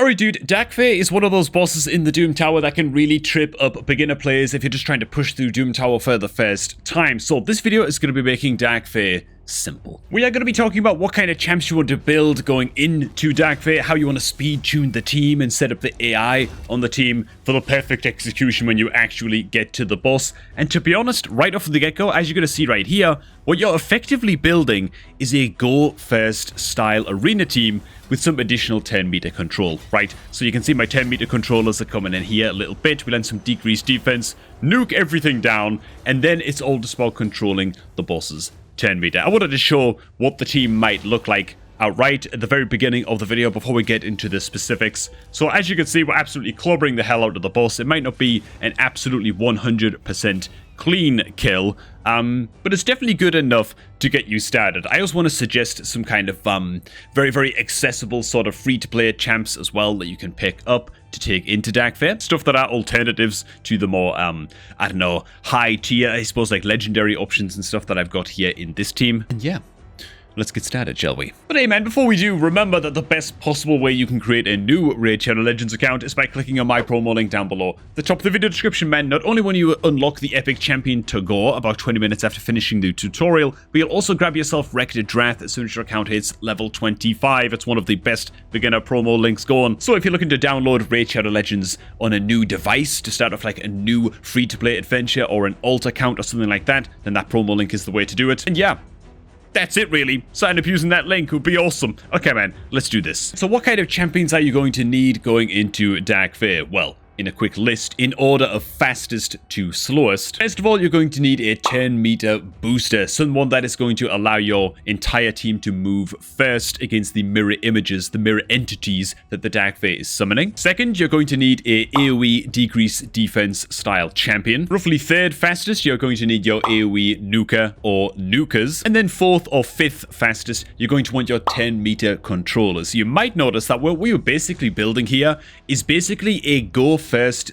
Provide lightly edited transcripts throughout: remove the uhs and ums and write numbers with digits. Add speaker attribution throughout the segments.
Speaker 1: Alright dude, Dakfae is one of those bosses in the Doom Tower that can really trip up beginner players if you're just trying to push through Doom Tower for the first time. So this video is going to be making Dakfae simple. We are going to be talking about what kind of champs you want to build going into Dakfae, how you want to speed tune the team and set up the AI on the team for the perfect execution when you actually get to the boss. And to be honest, right off the get-go, as you're going to see right here, what you're effectively building is a go-first style arena team with some additional 10-meter control, right? So you can see my 10-meter controllers are coming in here a little bit. We learn some decreased defense, nuke everything down, and then it's all just about controlling the boss's 10-meter. I wanted to show what the team might look like outright at the very beginning of the video before we get into the specifics. So as you can see, we're absolutely clobbering the hell out of the boss. It might not be an absolutely 100% clean kill, but it's definitely good enough to get you started. I also want to suggest some kind of very, very accessible sort of free-to-play champs as well that you can pick up to take into Dakfae. Stuff that are alternatives to the more, I don't know, high tier, I suppose, like legendary options and stuff that I've got here in this team. And yeah, let's get started, shall we? But hey man, before we do, remember that the best possible way you can create a new Raid Shadow Legends account is by clicking on my promo link down below. The top of the video description, man. Not only when you unlock the epic champion Tagore about 20 minutes after finishing the tutorial, but you'll also grab yourself Wrecked Drath as soon as your account hits level 25. It's one of the best beginner promo links going. So if you're looking to download Raid Shadow Legends on a new device to start off like a new free-to-play adventure or an alt account or something like that, then that promo link is the way to do it. And yeah, that's it really. Sign up using that link would be awesome. Okay man, let's do this. So what kind of champions are you going to need going into Dakfae? Well, in a quick list, in order of fastest to slowest. First of all, you're going to need a 10-meter booster, someone that is going to allow your entire team to move first against the mirror images, the mirror entities that the Dakfae is summoning. Second, you're going to need a AoE decrease defense style champion. Roughly third fastest, you're going to need your AoE nuker or nukers. And then fourth or fifth fastest, you're going to want your 10-meter controllers. You might notice that what we were basically building here is basically a go-first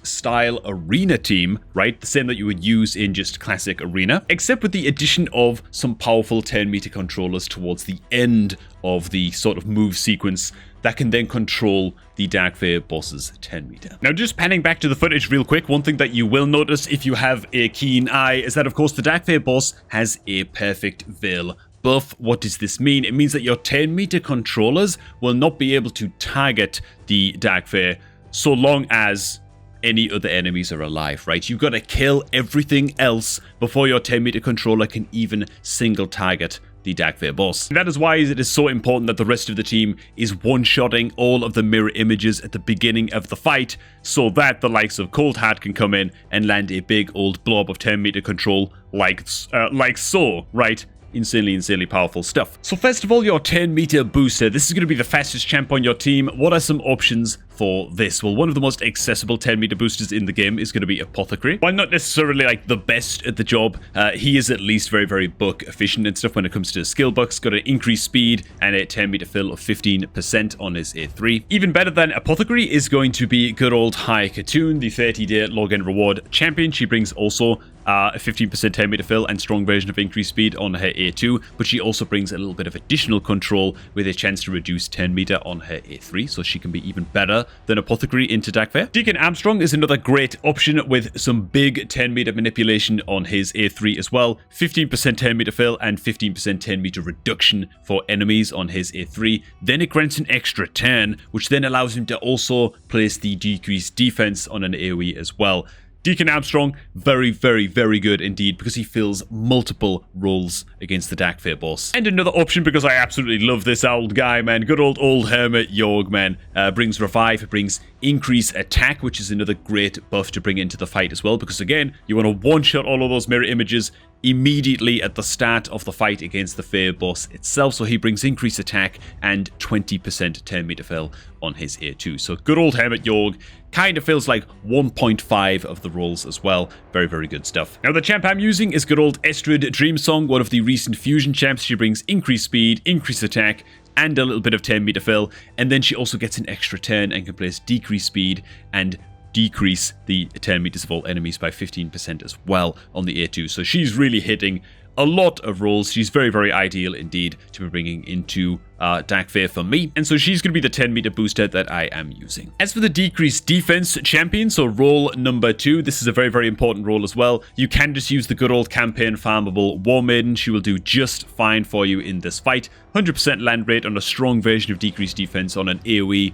Speaker 1: style arena team, right? The same that you would use in just classic arena, except with the addition of some powerful 10-meter controllers towards the end of the sort of move sequence that can then control the Dakfae boss's 10-meter. Now, just panning back to the footage real quick, one thing that you will notice if you have a keen eye is that, of course, the Dakfae boss has a perfect Veil buff. What does this mean? It means that your 10-meter controllers will not be able to target the Dakfae so long as any other enemies are alive, right? You've got to kill everything else before your 10-meter controller can even single target the Dakfae boss. And that is why it is so important that the rest of the team is one-shotting all of the mirror images at the beginning of the fight so that the likes of Coldheart can come in and land a big old blob of 10-meter control like so, right? Insanely powerful stuff. So first of all, your 10-meter booster. This is going to be the fastest champ on your team. What are some options for this? Well, one of the most accessible 10-meter boosters in the game is going to be Apothecary. While not necessarily like the best at the job, he is at least very buck efficient and stuff when it comes to skill bucks. Got an increased speed and a 10-meter fill of 15% on his A3. Even better than Apothecary is going to be good old High Katoon, the 30-day login reward champion. She brings also a 15% 10-meter fill and strong version of increased speed on her A2, but she also brings a little bit of additional control with a chance to reduce 10-meter on her A3, so she can be even better than Apothecary into Dakfae. Deacon Armstrong is another great option with some big 10-meter manipulation on his A3 as well. 15% 10-meter fill and 15% 10-meter reduction for enemies on his A3. Then it grants an extra turn, which then allows him to also place the decreased defense on an AoE as well. Deacon Armstrong, very good indeed, because he fills multiple roles against the Dakfae boss. And another option, because I absolutely love this old guy, man. Good old Hermit Yorg, man. Brings revive, it brings increase attack, which is another great buff to bring into the fight as well, because again, you want to one-shot all of those mirror images immediately at the start of the fight against the Fae boss itself. So he brings increased attack and 20% 10-meter fill on his A2. So good old Hermit Yorg kind of feels like 1.5 of the rolls as well. Very good stuff. Now the champ I'm using is good old Estrid Dreamsong, one of the recent fusion champs. She brings increased speed, increased attack, and a little bit of 10-meter fill. And then she also gets an extra turn and can place decreased speed and decrease the 10 meters of all enemies by 15% as well on the A2. So she's really hitting a lot of roles. She's very, very ideal indeed to be bringing into Dark Fae for me. And so she's going to be the 10 meter booster that I am using. As for the decreased defense champion, so role number 2, this is a very, very important role as well. You can just use the good old campaign farmable War Maiden. She will do just fine for you in this fight. 100% land rate on a strong version of decreased defense on an AoE.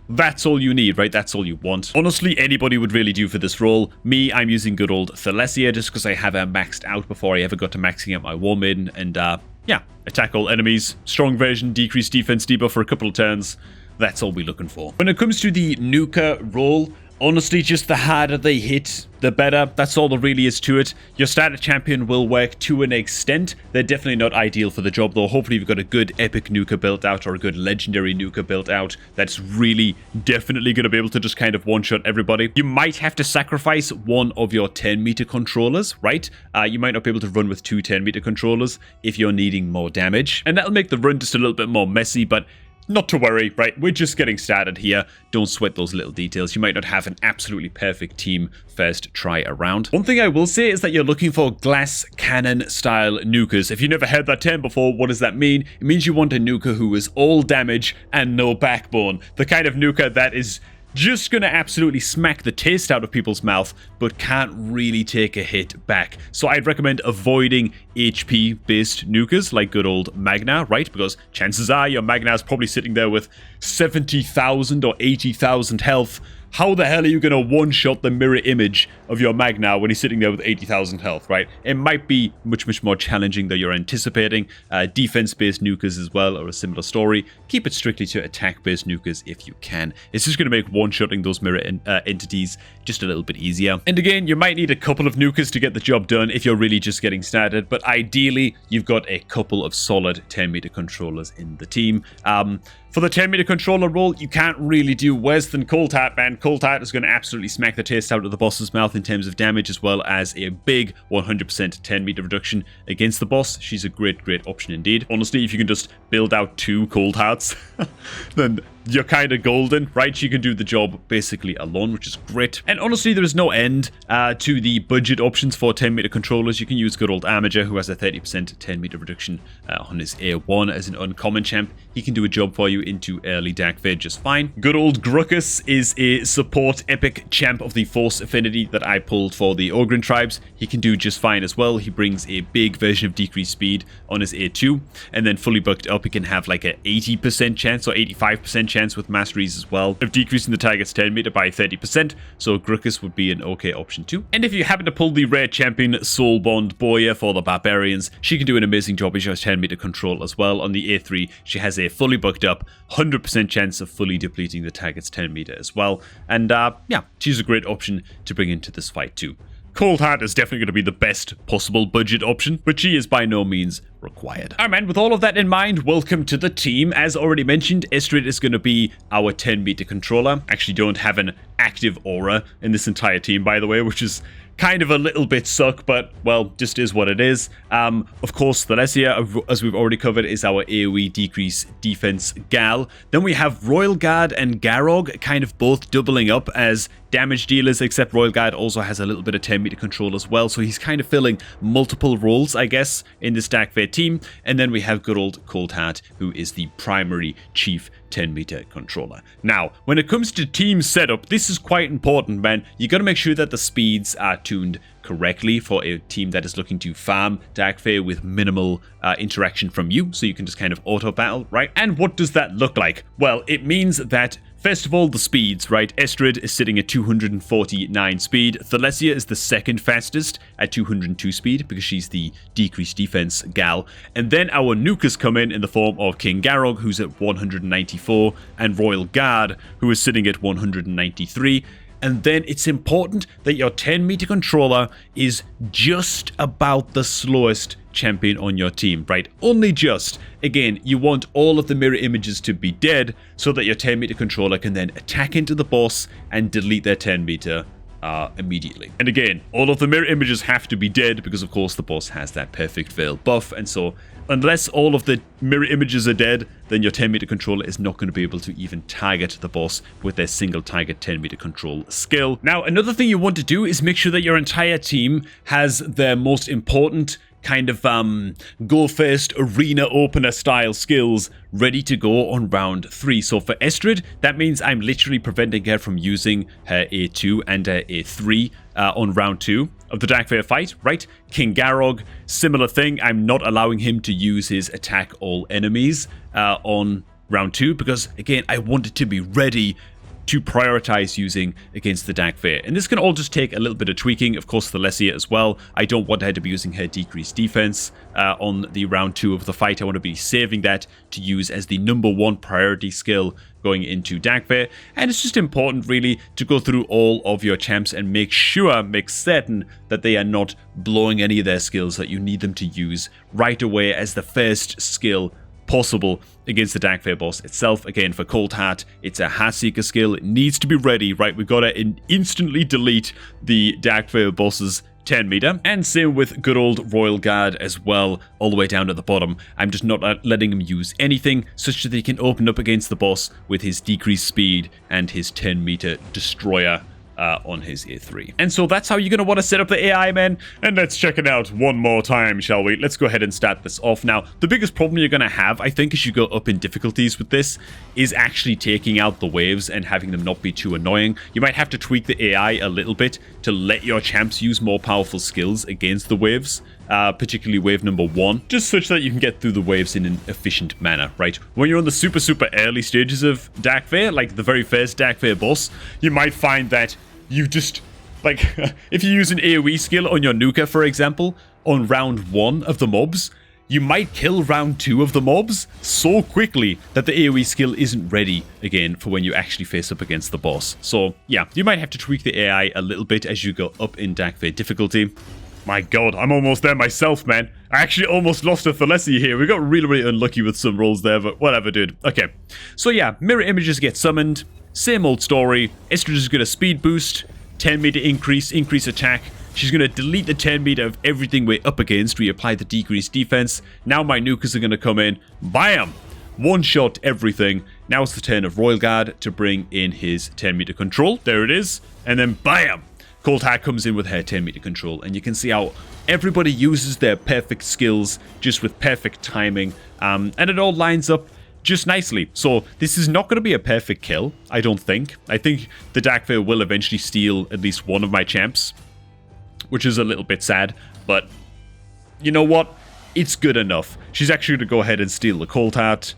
Speaker 1: That's all you need, right? That's all you want. Honestly, anybody would really do for this role. Me, I'm using good old Thalesia just because I have her maxed out before I ever got to maxing out my War Maiden. And yeah, attack all enemies. Strong version, decreased defense debuff for a couple of turns. That's all we're looking for. When it comes to the Nuka role, honestly, just the harder they hit, the better. That's all there really is to it. Your starter champion will work to an extent. They're definitely not ideal for the job, though. Hopefully, you've got a good epic Nuka built out or a good legendary Nuka built out that's really definitely going to be able to just kind of one-shot everybody. You might have to sacrifice one of your 10-meter controllers, right? You might not be able to run with 2 10-meter controllers if you're needing more damage. And that'll make the run just a little bit more messy, but not to worry, right? We're just getting started here. Don't sweat those little details. You might not have an absolutely perfect team first try around. One thing I will say is that you're looking for glass cannon style nukas. If you never heard that term before, what does that mean? It means you want a nuka who is all damage and no backbone. The kind of nuka that is just gonna absolutely smack the taste out of people's mouth, but can't really take a hit back. So I'd recommend avoiding HP-based nukas like good old Magna, right? Because chances are your Magna is probably sitting there with 70,000 or 80,000 health. How the hell are you going to one-shot the mirror image of your Magna when he's sitting there with 80,000 health, right? It might be much, much more challenging than you're anticipating. Defense-based nukas as well are a similar story. Keep it strictly to attack-based nukas if you can. It's just going to make one-shotting those mirror entities just a little bit easier. And again, you might need a couple of nukas to get the job done if you're really just getting started, but ideally, you've got a couple of solid 10-meter controllers in the team. For the 10-meter controller role, you can't really do worse than Cold Heart, man. Cold Heart is going to absolutely smack the taste out of the boss's mouth in terms of damage, as well as a big 100% 10-meter reduction against the boss. She's a great, great option indeed. Honestly, if you can just build out 2 Cold Hearts, then you're kind of golden, right? She can do the job basically alone, which is great. And honestly, there is no end to the budget options for 10-meter controllers. You can use good old Amager, who has a 30% 10-meter reduction on his A1 as an uncommon champ. He can do a job for you into early Dark Fae just fine. Good old Gruckus is a support epic champ of the Force Affinity that I pulled for the Ogryn tribes. He can do just fine as well. He brings a big version of decreased speed on his A2, and then fully bucked up, he can have like a 80% chance or 85% chance with masteries as well of decreasing the target's 10-meter by 30%, so Gruckus would be an okay option too. And if you happen to pull the rare champion Soulbond Boya for the Barbarians, she can do an amazing job as your 10-meter control as well. On the A3, she has a fully bucked up 100% chance of fully depleting the target's 10-meter as well, and yeah, she's a great option to bring into this fight too. Cold Heart is definitely going to be the best possible budget option, but she is by no means required. Alright man, with all of that in mind, welcome to the team. As already mentioned, Estrid is going to be our 10-meter controller. Actually don't have an active aura in this entire team, by the way, which is kind of a little bit suck, but, well, just is what it is. Of course, Thalesia, as we've already covered, is our AoE decrease defense gal. Then we have Royal Guard and Garog kind of both doubling up as damage dealers, except Royal Guard also has a little bit of 10-meter control as well, so he's kind of filling multiple roles, I guess, in this Dark Fae team. And then we have good old Cold Heart, who is the primary chief 10-meter controller. Now, when it comes to team setup, this is quite important, man. You got to make sure that the speeds are tuned correctly for a team that is looking to farm Dark Fae with minimal interaction from you, so you can just kind of auto battle, right? And what does that look like? Well, it means that first of all, the speeds, right? Estrid is sitting at 249 speed. Thalesia is the second fastest at 202 speed because she's the decreased defense gal. And then our nukas come in the form of King Garog, who's at 194, and Royal Guard, who is sitting at 193. And then it's important that your 10-meter controller is just about the slowest champion on your team, right? Only just. Again, you want all of the mirror images to be dead so that your 10-meter controller can then attack into the boss and delete their 10-meter immediately. And again, all of the mirror images have to be dead because, of course, the boss has that perfect veil buff, and so unless all of the mirror images are dead, then your 10-meter controller is not going to be able to even target the boss with their single target 10-meter control skill. Now, another thing you want to do is make sure that your entire team has their most important kind of go first arena opener style skills ready to go on round 3. So for Estrid, that means I'm literally preventing her from using her A2 and her A3 on round 2 of the Dark Fae fight, right? King Garog, similar thing. I'm not allowing him to use his attack all enemies on round 2 because, again, I want it to be ready to prioritize using against the Dark Fae. And this can all just take a little bit of tweaking. Of course, Thalesia as well. I don't want her to be using her decreased defense on the round 2 of the fight. I want to be saving that to use as the #1 priority skill going into Dark Fae. And it's just important, really, to go through all of your champs and make certain that they are not blowing any of their skills that you need them to use right away as the first skill possible against the Dark Fae boss itself. Again, for Cold Heart, it's a Heartseeker skill. It needs to be ready, right? We've got to instantly delete the Dark Fae boss's 10 meter. And same with good old Royal Guard as well, all the way down at the bottom. I'm just not letting him use anything such that he can open up against the boss with his decreased speed and his 10 meter destroyer on his A3. And so that's how you're going to want to set up the AI, man. And let's check it out one more time, shall we? Let's go ahead and start this off. Now, the biggest problem you're going to have, I think, as you go up in difficulties with this, is actually taking out the waves and having them not be too annoying. You might have to tweak the AI a little bit to let your champs use more powerful skills against the waves. Particularly wave #1, just such that you can get through the waves in an efficient manner, right? When you're on the super early stages of Dark Fae, like the very first Dark Fae boss, you might find that you just, like, if you use an AoE skill on your Nuka, for example, on round 1 of the mobs, you might kill round 2 of the mobs so quickly that the AoE skill isn't ready again for when you actually face up against the boss. So, yeah, you might have to tweak the AI a little bit as you go up in Dark Fae difficulty. My god, I'm almost there myself, man. I actually almost lost a Thalesia here. We got really unlucky with some rolls there, but whatever, dude. Okay. So yeah, mirror images get summoned. Same old story. Estrid is going to speed boost. 10 meter increase attack. She's going to delete the 10 meter of everything we're up against. We apply the decreased defense. Now my nukas are going to come in. Bam! One shot everything. Now it's the turn of Royal Guard to bring in his 10 meter control. There it is. And then bam! Cold Heart comes in with her 10 meter control, and you can see how everybody uses their perfect skills just with perfect timing, and it all lines up just nicely. So this is not going to be a perfect kill, I don't think. I think the Dark Fae will eventually steal at least one of my champs, which is a little bit sad, but you know what? It's good enough. She's actually going to go ahead and steal the Cold Heart.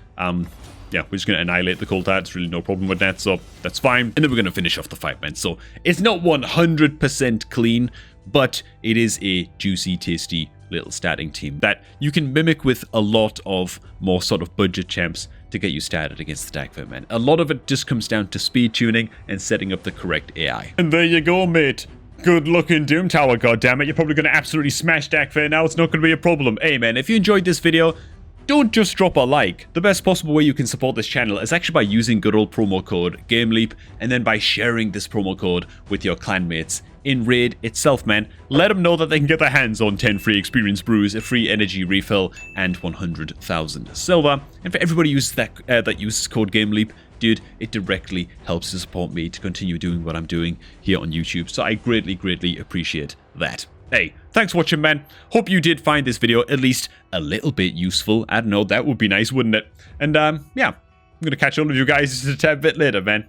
Speaker 1: Yeah, we're just going to annihilate the Cold Heart. It's really no problem with that, so that's fine. And then we're going to finish off the fight, man. So it's not 100% clean, but it is a juicy, tasty little starting team that you can mimic with a lot of more sort of budget champs to get you started against the Dark Fae, man. A lot of it just comes down to speed tuning and setting up the correct AI. And there you go, mate. Good luck in Doom Tower, goddammit. You're probably going to absolutely smash Dark Fae now. It's not going to be a problem. Hey, man, if you enjoyed this video, don't just drop a like. The best possible way you can support this channel is actually by using good old promo code GameLeap, and then by sharing this promo code with your clanmates in Raid itself, man. Let them know that they can get their hands on 10 free experience brews, a free energy refill, and 100,000 silver. And for everybody who uses that uses code GameLeap, dude, it directly helps to support me to continue doing what I'm doing here on YouTube. So I greatly appreciate that. Hey, thanks for watching, man. Hope you did find this video at least a little bit useful. I don't know, that would be nice, wouldn't it? And yeah, I'm going to catch all of you guys just a tad bit later, man.